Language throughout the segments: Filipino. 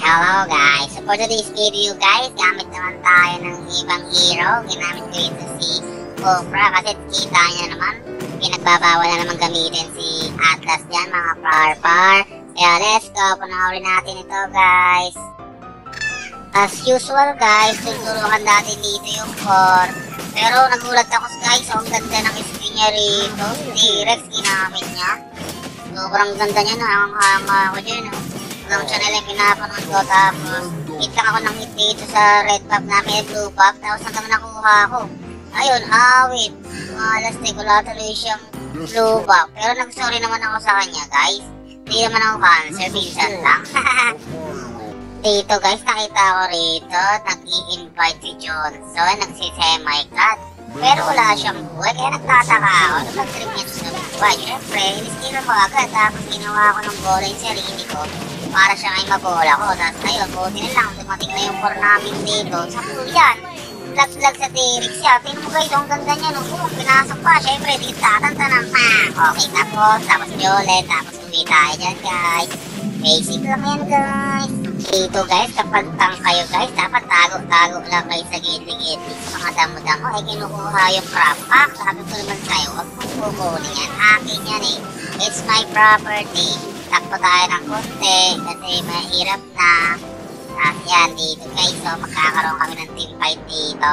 Hello guys, so for today's video guys, gamit naman tayo ng ibang hero. Ginamit ko ito si Cobra kasi kita niya naman, pinagbabawal na naman gamitin si Atlas dyan mga par. Kaya let's go, panoorin natin ito guys. As usual guys, tuturuan natin dito yung core. Pero nagulat ako guys, ang ganda ng skin niya rito. T-Rex ginamit niya. Sobrang ganda niya, nakakahanga ako dyan. Ang channel ay pinapanood ko, tapos hit lang ako ng hit dito sa red pop namin, blue pop, tapos hanggang nakuha ko. Ayun, awit. Malastik, wala tuloy siyang blue pop. Pero nag-sorry naman ako sa kanya guys. Hindi naman ako cancer, minsan lang. Dito guys, nakita ko rito, nag-i-invite si Johnson, nagsi-semi-cut. Pero wala siyang buhay, kaya nagtataka ako. Nag-trip niya sa buhay. Siyempre, iniskilo mo agad, tapos ginawa ko ng bola yung sarili ko para siya ay mabola ko. Tapos ayun, buti na lang, dumating na yung core namin dito. Sakto yan, lag-lag sa T-Rex siya. Tingnan mo guys, ang ganda niya nung pinasok pa. Siyempre, dito tatantanan pa. Okay, tapos violet, tapos uwi tayo dyan guys. Basic lang yan guys. Dito guys, kapag tank kayo guys, dapat tago-tago lang kayo sa gilid-gilid. Sa mga damo-damo ay kinukuha yung crop pack. Sabi ko naman sa'yo, huwag mong kukunin yan. Akin yan eh. It's my property. Takpo tayo ng konti kasi mahirap na. Tapos yan dito guys, so magkakaroon kami ng team fight dito.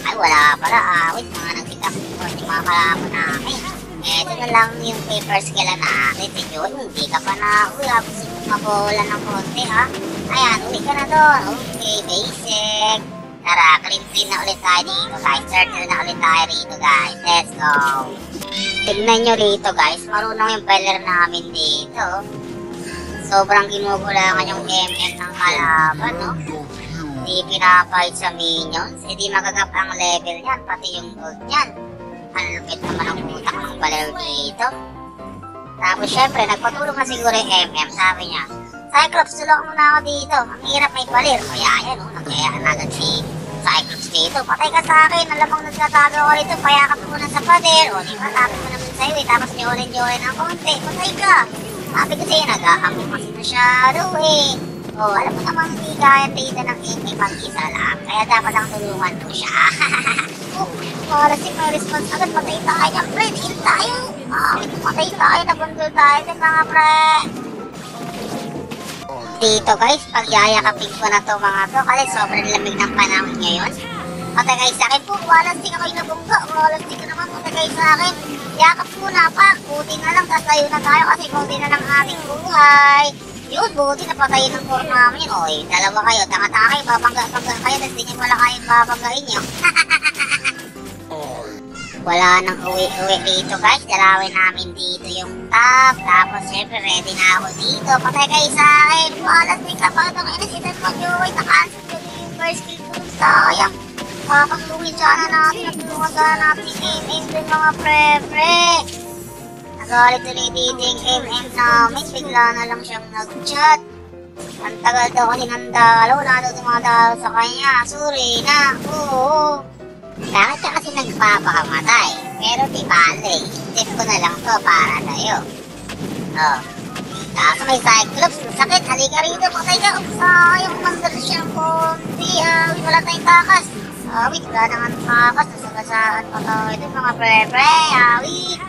Ay wala pala, awit mga nagsitak ko yung mga kalamo namin. Ito na lang yung paper skill natin. Si John, hindi ka pa na, gusto mo mabola ng konti ha. Ayan, uwi ka na doon. Okay, basic. Tara, clean na ulit tayo dito guys. Circle na ulit tayo rito guys. Let's go. Tignan nyo rito guys. Marunong yung peller namin dito. Sobrang ginugulangan yung MM ng kalaban, no? Hindi pinapahit sa minions. Hindi magagap ang level niyan. Pati yung gold niyan. Ang lupit naman ang utak ng peller dito. Tapos syempre, nagpatulong na siguro yung MM. Sabi niya, Cyclops, tulungan mo na ako dito. Ang hirap may palir. Kaya yan, nagkayaan agad si Cyclops dito. Patay ka sa akin. Alamang nagtatago ako rito. Payakap mo na sa pader. O, di ba? Tapos mo naman sa'yo eh. Tapos jolen ng konti. Patay ka. Sabi ko sa'yo, nag-aamo kasi masyado eh. O, alam mo naman hindi kaya dito ng hindi pag-isa lang. Kaya dapat lang tulungan mo siya. Para si may response agad. Patay tayo niya, pre. Dito tayo. Patay tayo. Nabundol tayo din mga pre. Dito guys, pag yayakapin ko na to mga to kasi sobrang lamig ng panahon ngayon. Matagay sa akin po, walastik ako yung nabungga. Walastik ka naman, matagay sa akin. Yakap ko na pa, buti na lang, tapos tayo na tayo kasi buti na lang ating buhay. Yun, buti na patayin ng core namin. Oy, dalawa kayo, tanga-tanga kayo, babangga-bangga kayo, tapos di nyo pala kayong babanggain nyo. Wala nang uwi-uwi dito guys, dalawin namin dito yung top. Tapos syempre ready na ako dito. Patay kayo sa akin. Walastik ka pa itong inasitan mo Joey. Nakansip ko yung first kill ko. Sayang. Papaglungin sana natin. Nagtulungan sana natin si MM din mga pre-pre. Nagalit ulit dito yung MM namin. Bigla na lang siyang nag-chat. Ang tagal daw kasi ng dalaw. Wala daw dumadalaw sa kanya. Sorry na. Oo. Bakit ka kasi nagpapakamatay? Pero di bale, tip ko na lang to para sa'yo. Oh. Tapos may Cyclops, sakit, halika rito, patay ka. Sayang, mandar siyang konti. Wala tayong takas. Awit, wala naman takas. Nasagasaan pa tayo ito mga pre-pre. Awit.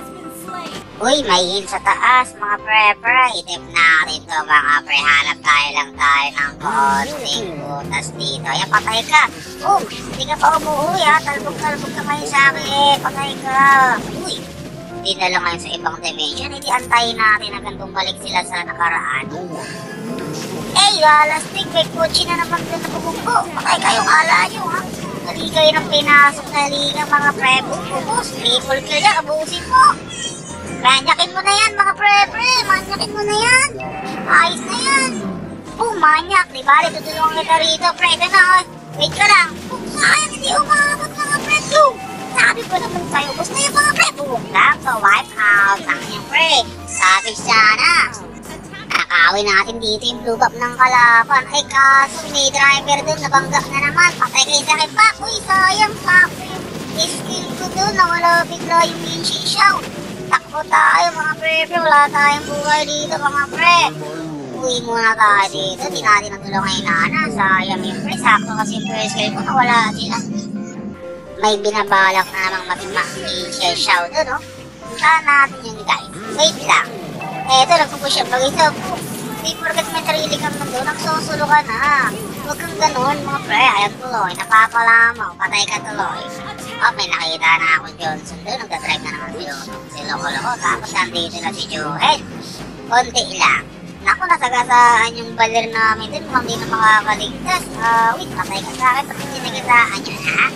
Uy, may heal sa taas mga pre-pre. Itip natin to mga pre. Hanap tayo lang tayo ng konting butas dito. Ayan, patay ka. Oh, hindi ka pa umuwi ha. Talbog-talbog ka kayo sa akin eh. Patay ka. Uy, hindi na lang ngayon sa ibang dimension. Hindi antayin natin hanggang bumalik sila sa nakaraan. Eh, walastik. May kotse na naman doon na bumungko. Patay kayong ala nyo ha. Dali kayo ng pinasok na liga mga pre-bubos. Triple kill yan. Abusin mo. Manyakin mo na yan mga pre-pre. Manyakin mo na yan. Ayos na yan. Oh, manyak. Di bali, tutulungan kita rito. Pre, ito na. Wait ka lang. Oh, sayang. Hindi umabot mga pre. Sabi ko naman sa'yo. Gusto yung mga pre. Bumuk lang. So, wipe out. Saan yung pre? Sabi sana. Nakawin natin dito yung blue buff ng kalaban. Ay, kaso may driver doon. Nabangga na naman. Patay kayo sa akin pa. Uy, sayang pa. Skill ko doon. Nawala bigla yung Minshi Shout. Takbo tayo mga pre-pre, wala tayong buhay dito mga pre. Uwi muna tayo dito. Di natin natulungan yung nana. Sayang yung pre. Sakto kasi yung first kill ko. Nawala sila. May binabalak na namang mag-share shout doon, no? Puntaan natin yung guys. Wait lang. Eto, nagpupush yung mag-isa. Di porkat may sarili kang mundo, nagsusulo ka na. Huwag kang ganun, mga pre. Ayan tuloy, napapala mo. Patay ka tuloy. Oh, may nakita na ako Johnson doon. Nagdadrive na naman si Loko-Loko. Tapos nandito na si Joel. Konti lang. Naku, nasagasaan yung baler namin din. Mukhang di na makakaligtas. Wait, patay ka sa akin. Pati sinagasaan nyo na.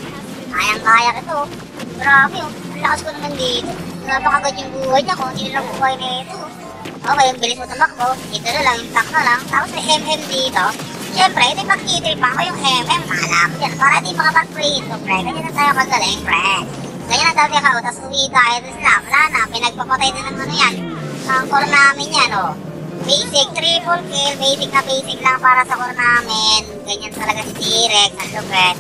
Kayang-kaya ito. Grabe, oh. Ang lakas ko naman dito. Napakagad yung buhay niya. Kung hindi lang buhay na ito. Okay, yung bilis mo tumakbo. Ito na lang, yung tak na lang. Tapos may MM dito. Siyempre, ito yung pag-titrip ako yung MM. Mahala ko dyan. Para di makapag-free ito, pre. Ganyan na tayo kagaling, pre. Ganyan na dati ako. Tapos uwi tayo. Tapos na, wala na. Pinagpapatay din ng ano yan. Ang core namin yan, oh. Basic, triple kill. Basic na basic lang para sa core namin. Ganyan talaga si T-Rex. Ang lupet.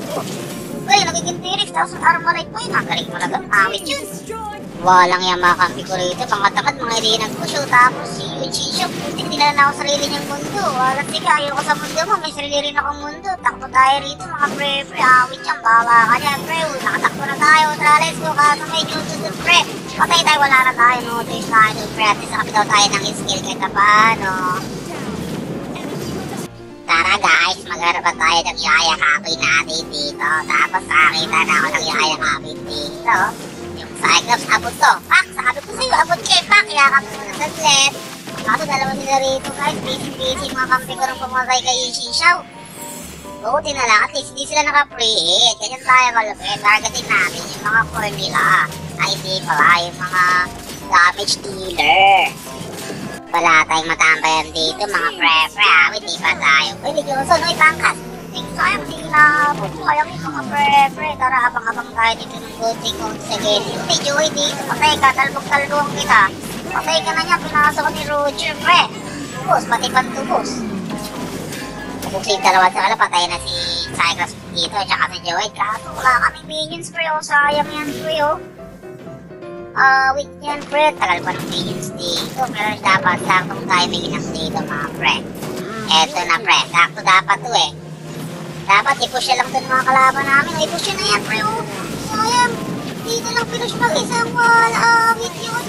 Uy, nagiging T-Rex. Tapos ang armorite po yun. Ang galing talaga. Awit yun. Walang yung mga kampi ko rito. Pangatakad, mga hindi nagpusyo. Tapos si Yuji Shop. Hindi na ako sarili niyang mundo. Walang sika. Ayoko sa mundo mo. May sarili rin akong mundo. Takbo tayo rito, mga pre. Awit yan. Bawa ka dyan, pre. Nakatakbo na tayo. Tara, let's go. Kaso may YouTube, pre. Patay tayo, wala na tayo, no? There's tayo, no? Pre, at least nakapit daw tayo ng skill kahit na paano. Tara guys, magharap tayo ng yayakapin natin dito. Tapos nakakita na ako ng yayakapin dito. Yung Cyclops, abot to. Pak, sabi ko sa'yo, abot kayo, pak. Yakap mo na saglit. Kaso dalawa sila rito guys, busy-busy mga kampi ko nung pumatay kay Shishaw. Buti na lang, at least hindi sila naka-pre-hit. Ganyan tayo kalupit. Targetin natin yung mga core nila. Ay, di pala, yung mga damage dealer. Wala tayong matambayan dito, mga pre-pre. Awit, di pa tayo. Uy, di ko sonoy pangkas. Sayang, di na po. Sayang yung mga pre-pre. Tara, abang-abang tayo dito ng gunting kung sige. Uy, Joey dito. Patay ka, talbog-talbong kita. Patay ka na niya, pinasok ni Roger, pre. Tubos, pati pantubos. Buksin dalawa sa kala, patay na si Cyclops dito, tsaka si Joey. Kaso wala kaming minions, pre. O, sayang yan, pre, o. Wait yan, pre. Tagal pa ng minions dito. Pero dapat saktong timing lang dito, mga pre. Eto na, pre. Sakto dapat to, eh. Dapat i-push lang to ng mga kalaban namin. O, i-push na yan, pre, o. Sayang. Dito lang pinush mag-isang wall. Wait yun.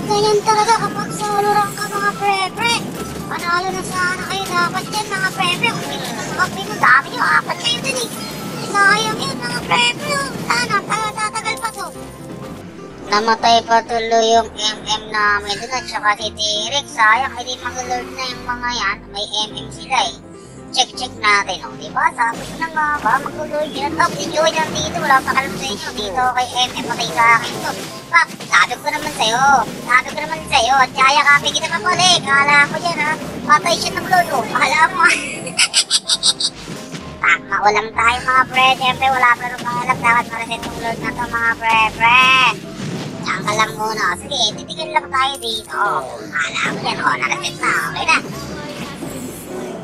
Ganyan talaga kapag solo rank ka, mga pre. Panalo na sana kayo dapat yan, mga pre-pre. Kung hindi na sa kapri mo, dami nyo, apat kayo din eh. Sayang yun, mga pre-pre. Sana, tatagal pa to. Namatay pa tuloy yung MM namin doon at saka si T-Rex. Sayang, hindi mag-lord na yung mga yan. May MM sila eh. Check natin, oh, diba? Sabi ko na nga ba, mag-lord yan. Tapos enjoy lang dito, wala pa kalam sa inyo. Dito kay MM, patay sa akin to. Pak, sabi ko naman sa'yo. At yayakapin kita pa pala eh. Kala ko yan ha. Patay siya ng lolo. Kala mo ha. Pak, maulang tayo mga pre. Siyempre wala pa rin pangalap. Dapat maraset ng lord na to mga pre. Diyan ka lang muna. Sige, titigil lang tayo dito. Kala ko yan. O, naraset na. Okay na.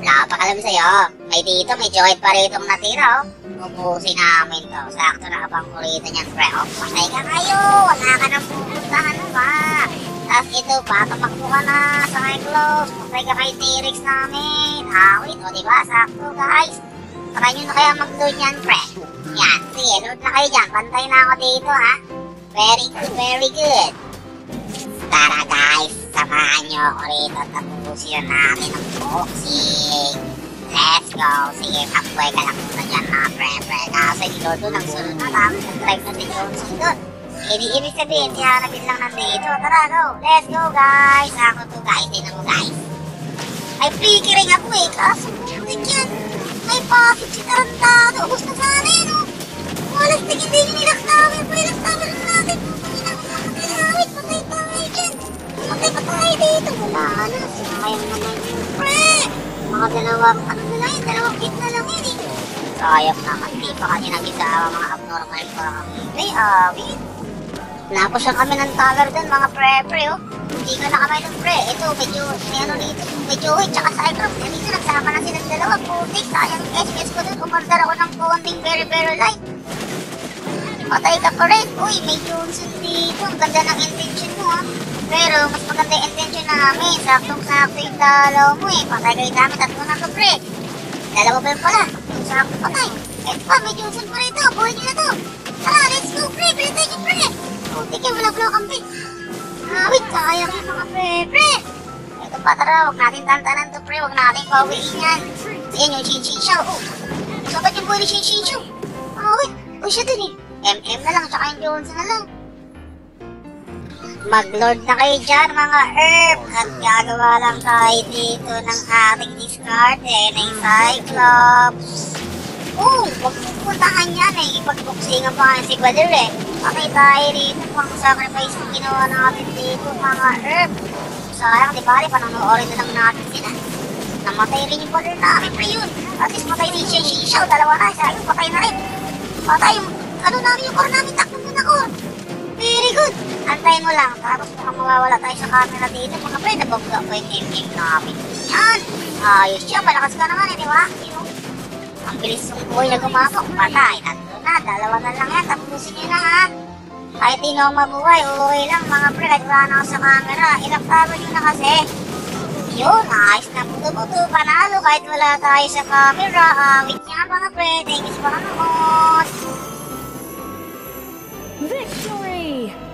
Wala pa kalam sa'yo. May dito, may Joy pa rito natira oh. Ubusin namin to. Sakto na kapang kurita niyan, pre. O, patay ka kayo. Wala ka nang pupuntahan ba? Tapos ito pa, tumakbo ka na sa Cyclops. Patay ka kay T-Rex namin. Awit, o diba? Sakto, guys. Try nyo na kaya mag-load yan, pre. Yan, sige, load na kayo dyan. Pantay na ako dito, ha? Very good. Tara, guys. Samahan nyo ako rito. Tapusin natin ang boxing. Let's go. Sige, takboy ka lang muna dyan, mga pre. Kaso yung Lordo nang sunod na tapos nag-drive na si Johnson doon. Ibig sabihin, si Hanapin lang nandito. Tara, go. Let's go, guys. Ako to, guys. Tignan mo, guys. May freaky ring ako eh. Kaso, butik yan. May pasit si Tarantado. Ubus na sana eh, no? Walang tingin din yung nilak namin. Nilak namin lang natin. Pinawit, patay tayo dyan. Patay pa tayo dito. Wala na. Sinayang naman yung pre. Mga dalawang hit na lang yun eh. Sayang naman, di pa kanya nag-isawa mga abnormal pa kami. Ay, awit. Napusyan kami ng tower dun, mga pre-pre, oh. Hindi ka na kami ng pre. Ito, medyo, medyo hit, tsaka Cyclops. Dito, nagsama na silang dalawa. Putik, sayang yung SS ko dun. Umorder ako ng konting very light. Patay ka pa rin. Uy, may Johnson dito. Ang ganda ng intention mo, ha. Pero mas maganda yung intention namin. Saktong-sakto yung dalaw mo eh. Patay kayo namin, tatlo na to, pre. Dalawa ba yun pala? Sakto patay. Eto pa, may Johnson pa rito. Buhay nyo na to. Tara, let's go, pre. Pilitan nyo, pre. Putik yung wala kampi. Wait, kaya kayo mga pre. Ito pa, tara. Huwag natin tantanan to, pre. Huwag natin pauwiin yan. Ayan yung Shin-Shin-Shaw. Oh, sabat yung buhay ni Shin-Shin-Shaw. Wait. O siya dun eh. MM na lang, tsaka yung Johnson na lang. Mag-lord na kayo dyan mga herb at gagawa lang tayo dito ng ating discard na yung Cyclops. Huwag pupuntahan yan eh. Ipag-boxingan pa nga si Badir eh. Patay tayo dito pang sacrifice na ginawa natin dito mga herb. Sayang, di ba? Panonoodin na lang natin sila. Namatay rin yung Badir namin pa yun. At least patay din siya yung Shishaw. Dalawa na. Sayang, patay na rin. Patay yung ano namin yung core namin. Takbo muna core. Very good. Antayin mo lang. Tapos mukhang mawawala tayo sa camera dito. Mga pre, nabagla pa yung MM namin. Yan. Ayos siya. Malakas ka naman eh, di ba? Ang bilis ng buhay na gumapok. Patay. Tatlo na. Dalawa na lang yan. Tapusin nyo na ha. Kahit di na ako mabuhay. Okay lang mga pre. Kahit wala na ako sa camera. Ilaktaban nyo na kasi. Yun. Ayos na puto-puto. Panalo. Kahit wala tayo sa camera. Wait nga mga pre. Thank you sa panonood. Victory!